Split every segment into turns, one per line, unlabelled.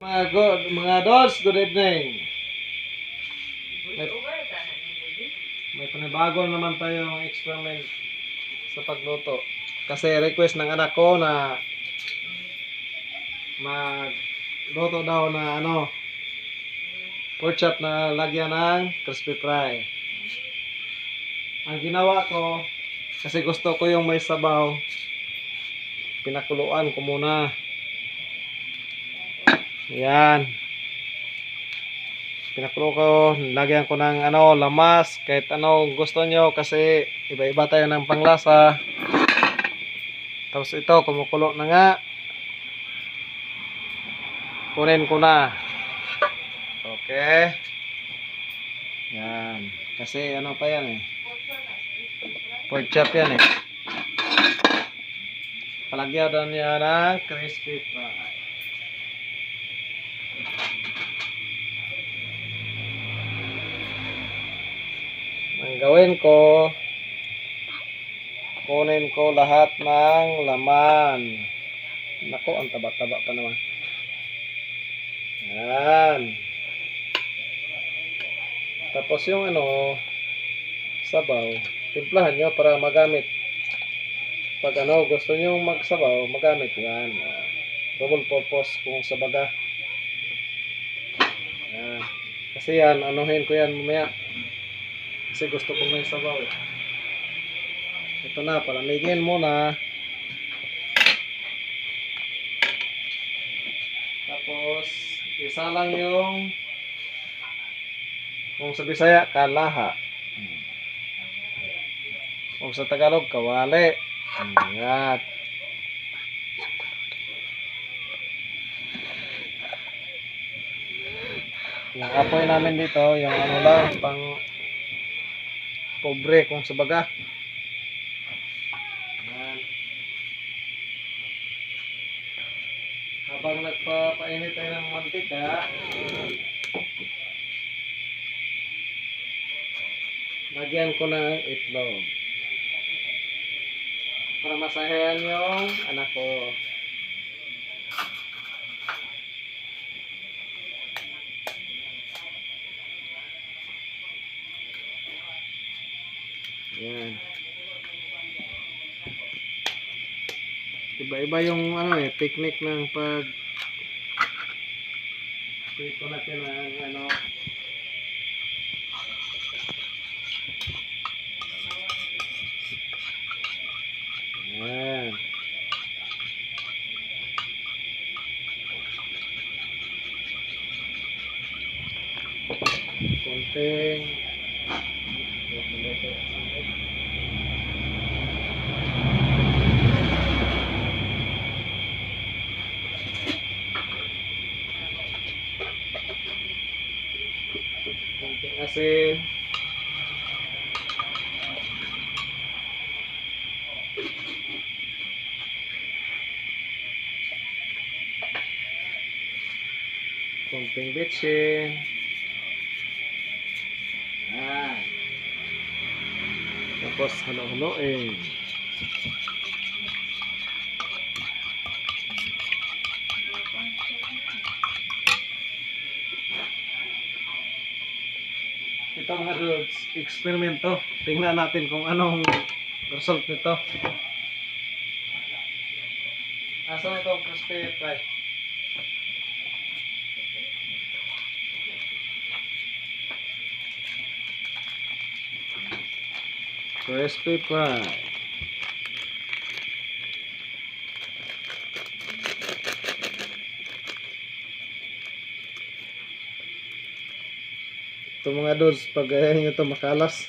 Mga Dons, good evening. May panibago naman tayong experiment sa pagluto. Kasi request ng anak ko na magluto daw na pork chop na lagyan ng crispy fry. Ang ginawa ko, kasi gusto ko yung may sabaw, pinakuluan ko muna. Yan. Pinakulo ko, lagyan ko ng lamas, kahit ano gusto nyo kasi iba-iba tayo ng panglasa. Tapos ito, kumukulo na nga. Kunin ko na. Okay. Yan. Kasi pa yan eh. Pork chop yan eh. Palagyan daw niya ng crispy fry. Ang gawin ko, kunin ko lahat ng laman. Nako, ang taba-taba pa naman. Yan. Tapos yung sabaw, timplahan nyo para magamit. Pag gusto nyo magsabaw, magamit yan. Double purpose kung sa baga. Yan. Kasi yan, anuhin ko yan mamaya. Kasi gusto ko may sabaw. Ito na, palamigin muna. Tapos, isa lang yung kung sa Bisaya, kalaha. Kung sa Tagalog, kawali. Yan. Yung apoy namin dito, yung lang, pang pobre kung sa baga. Yan. Habang nagpapainit tayo ng mantika, lagyan ko ng itlog para masahehan yung anak ko. Yan. Iba-iba yung technique ng pag ito natin ng Yan. Konting asin. Konting betsin. Tapos halo-haloin. Ito mga dudes, eksperimento. Tingnan natin kung anong result nito. Asan itong crispy fry? Crispy fry. Ito mga dudes, pag nyo ito makalas,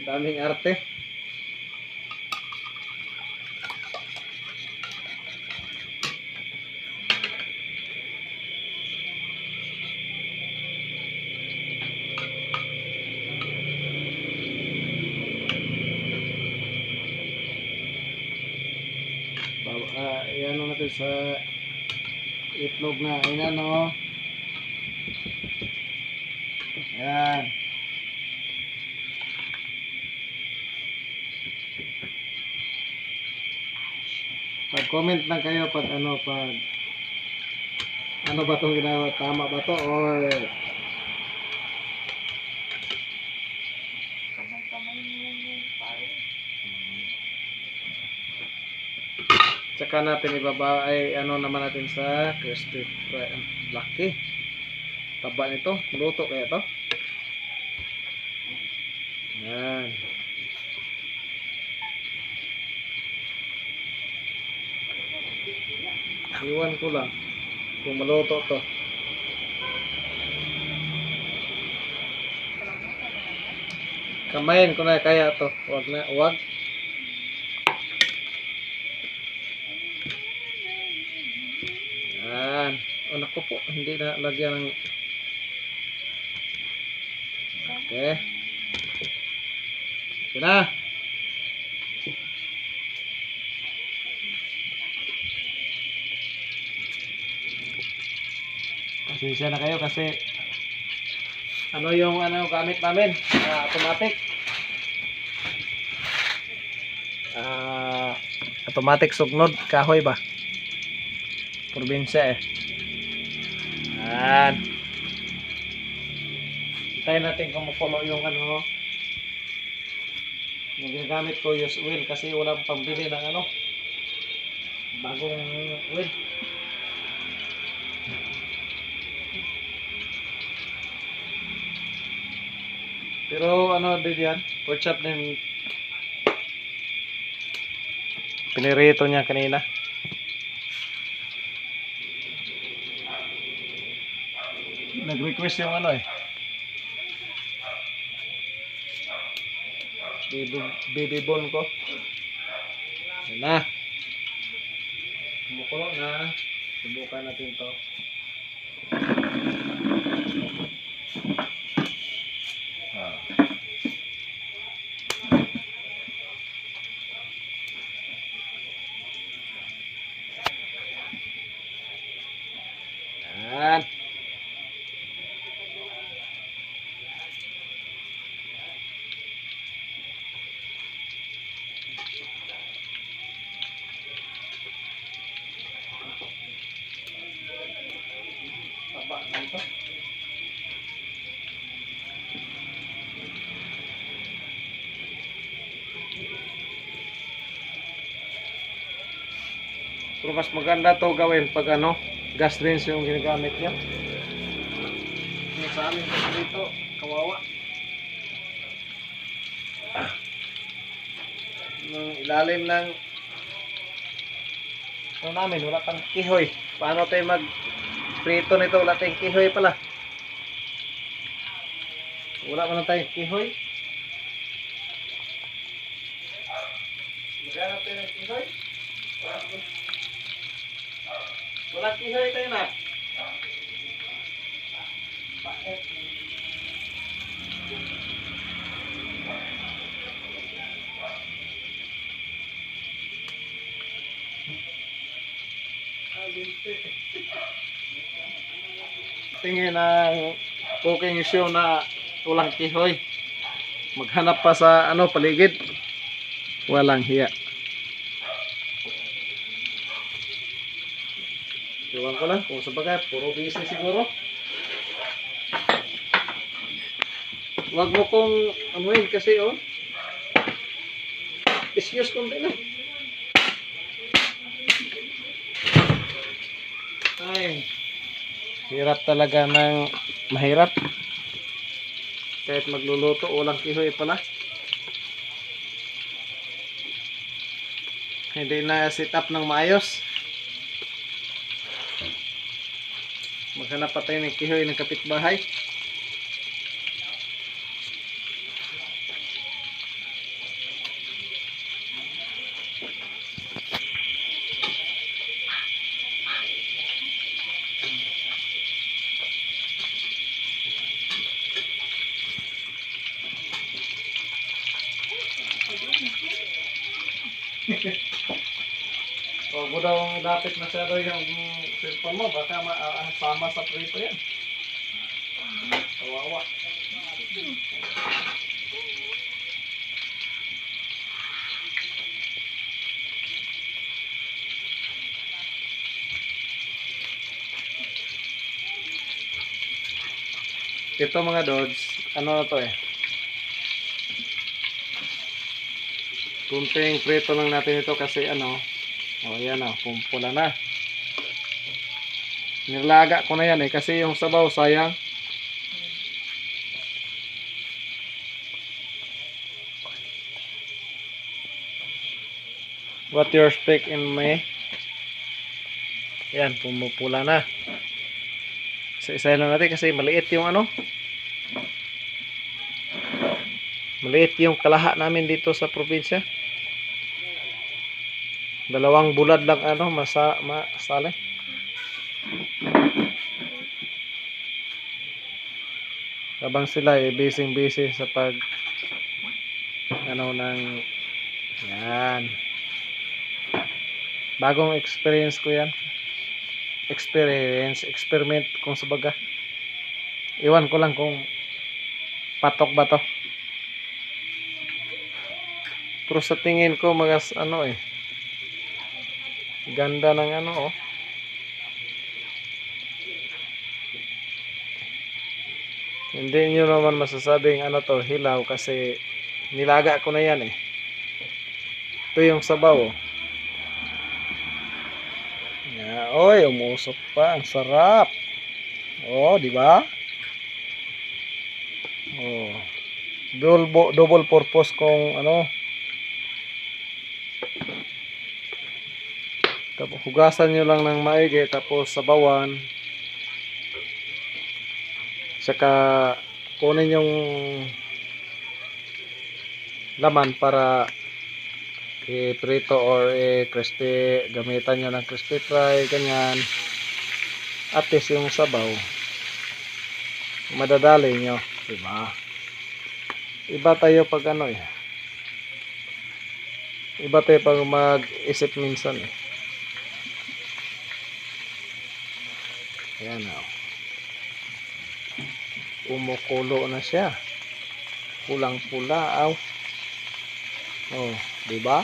daming arte. Ayan natin sa itlog na ayan Ayan. Pag Comment lang kayo pag ano ba 'tong ginagawa, tama ba 'to or tsaka natin ibaba ay ano naman natin sa crispy fry. Laki. Taba nito. Luto kaya to? Yan. Iwan ko lang kung maluto to. Kamayin ko na kaya to. Wag na, wag. Yan. O naku po, hindi na lagyan ng... Okay. Okay na. Pasensya na kayo kasi ano yung gamit namin? Automatic. Automatic sugnod kahoy ba? Probinsya eh. Yan. Hintayin natin kung mapuno yung yung ginagamit ko use oil kasi wala pambili ng bagong oil. Pero din yan, pork chop din pinirito niya kanina. Nag-request yung baby bone ko. Yan na. Kumukulo na. Subukan natin to. Yan. Taba na ito. Pero mas maganda to gawin pag gas rinse yung ginagamit niya. Sa amin kasi dito, kawawa. Ng ilalim ng namin, wala pang kihoy. Paano tayo mag-prito nito? Wala tayong kihoy pala. Wala pa na tayong kihoy. Maghanap tayo ng kihoy. Wala kihoy tayo na. Bakit? Tingin ng cooking show na walang kihoy. Maghanap pa sa paligid. Walang hiya. Iwan ko lang kung sabagay puro busy siguro. Wag mo kong kasi excuse konti na. Ay, hirap talaga ng mahirap. Kahit magluluto, walang kihoy pala. Hindi na set up ng maayos. Maghanap pa tayo ng kihoy ng kapitbahay. Huwag mo daw lapit masyado yung cellphone mo, baka sama sa prito yan. Kawawa. Ito mga Dods, ano na to kunting prito lang natin ito kasi yan pula na. Nilaga ko na yan kasi yung sabaw sayang. What you expect in me? Yan, pumupula na. Isa-isa lang natin kasi maliit yung maliit yung kalaha namin dito sa probinsya. 2 bulad lang masali. Habang sila busy sa pag ng yan. Bagong experience ko yan. Experiment kung sabaga. Iwan ko lang kung patok ba to. Pero sa tingin ko ganda ng Hindi nyo naman masasabing to hilaw kasi nilaga ko na yan Ito yung sabaw Oy, umusok pa. Ang sarap. Di ba? Double purpose kung Tapos hugasan nyo lang ng maigi tapos sabawan. Saka kunin yung laman para i-prito or i-crispy, gamitan nyo ng crispy fry, ganyan. At least yung sabaw madadali nyo, diba? Iba tayo pag iba tayo pag mag-isip minsan Ayan kumukulo na siya, pulang pula diba?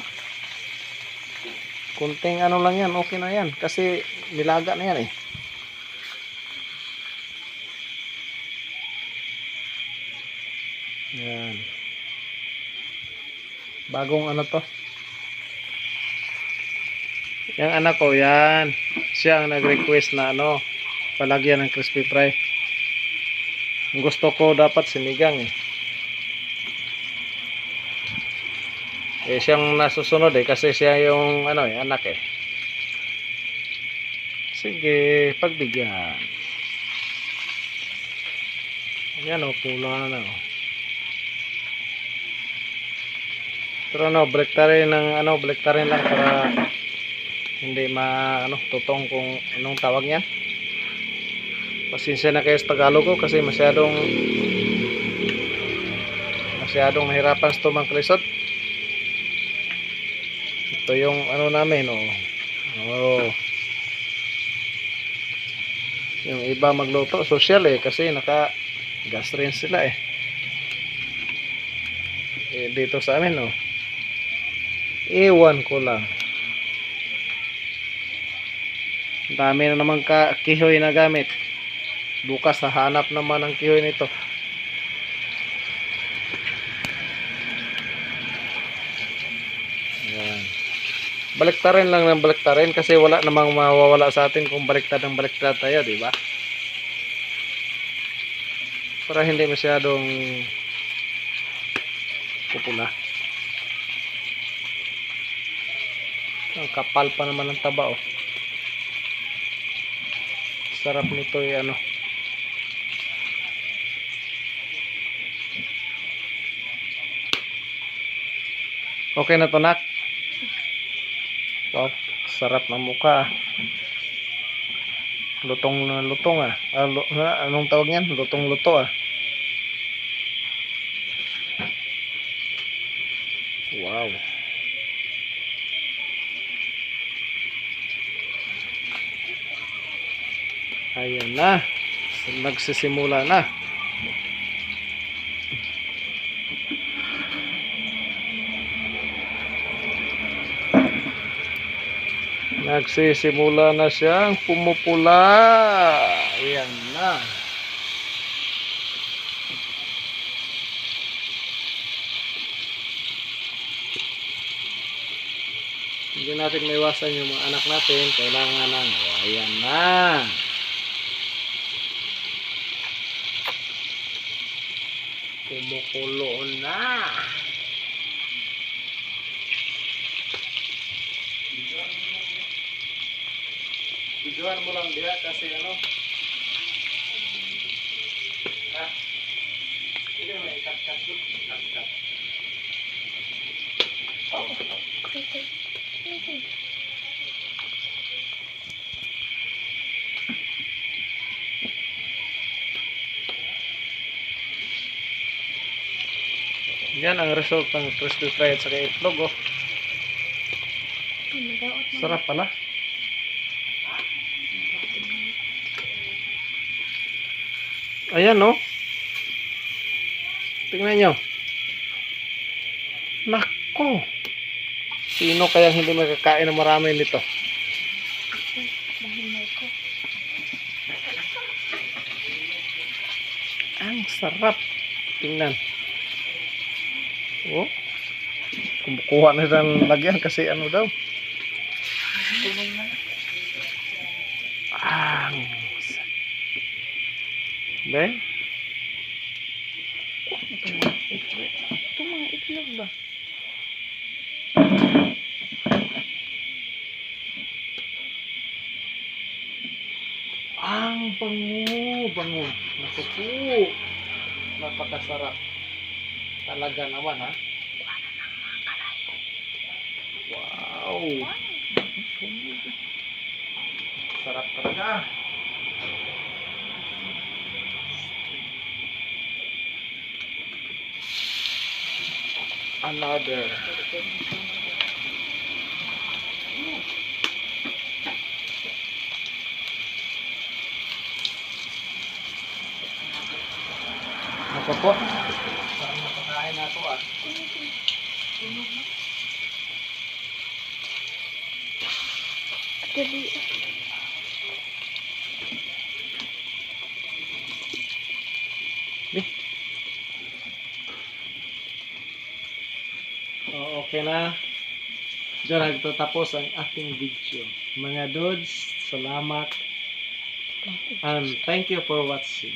Kunting lang yan, okay na yan kasi nilaga na yan yan. Bagong to yung anak ko yan, siya ang nag-request na palagyan ng crispy fry. Gusto ko dapat sinigang siyang nasusunod kasi siya yung anak sige, pagbigyan. Yan pula na pero break tarin lang para hindi tutong kung anong tawag niyan. Pasensya na kayo sa Tagalog ko kasi masyadong nahirapan sa tumang kalisod. Ito yung namin yung iba magluto social kasi naka-gas rin sila dito sa amin iwan ko lang. Dami na naman kihoy na gamit. Bukas hahanap naman ang kihoy nito. Ayan. Baliktarin lang ng baliktarin kasi wala namang mawawala sa atin kung baliktad tayo, di ba? Para hindi masyadong pupula. Ang kapal pa naman ng taba sarap nito okay na to, nak. Wow, sarap ng mukha lutong na lutong anong tawag niyan? Lutong luto wow. Ayan na, nagsisimula na. Nagsisimula na siyang pumupula. Ayan na. Hindi natin maiwasan yung mga anak natin. Kailangan ng, ayan na. Kumukulo na. Videoan mo lang diya kasi ano. Ha? Hindi mo ikat-kat. Ikat-kat. Yan ang result ng crispy fried sa itlog, oh. Sarap pala. Ayan, oh. Tingnan nyo. Nako. Sino kayang hindi makakain ng marami nito? Ang sarap. Tingnan. Oh. Kumukuha na ng lagyan kasi ano daw. Ang Ben?
Ito mga itlog ba?
Ang bango. Naku po. Napakasarap. Talaga naman, ha? Wow. Sarap talaga. Another. Ako po. Parang napakain na ito, ah.
Dali.
Okay na. Diyan nagtatapos ang ating video. Mga dudes, salamat. And thank you for watching.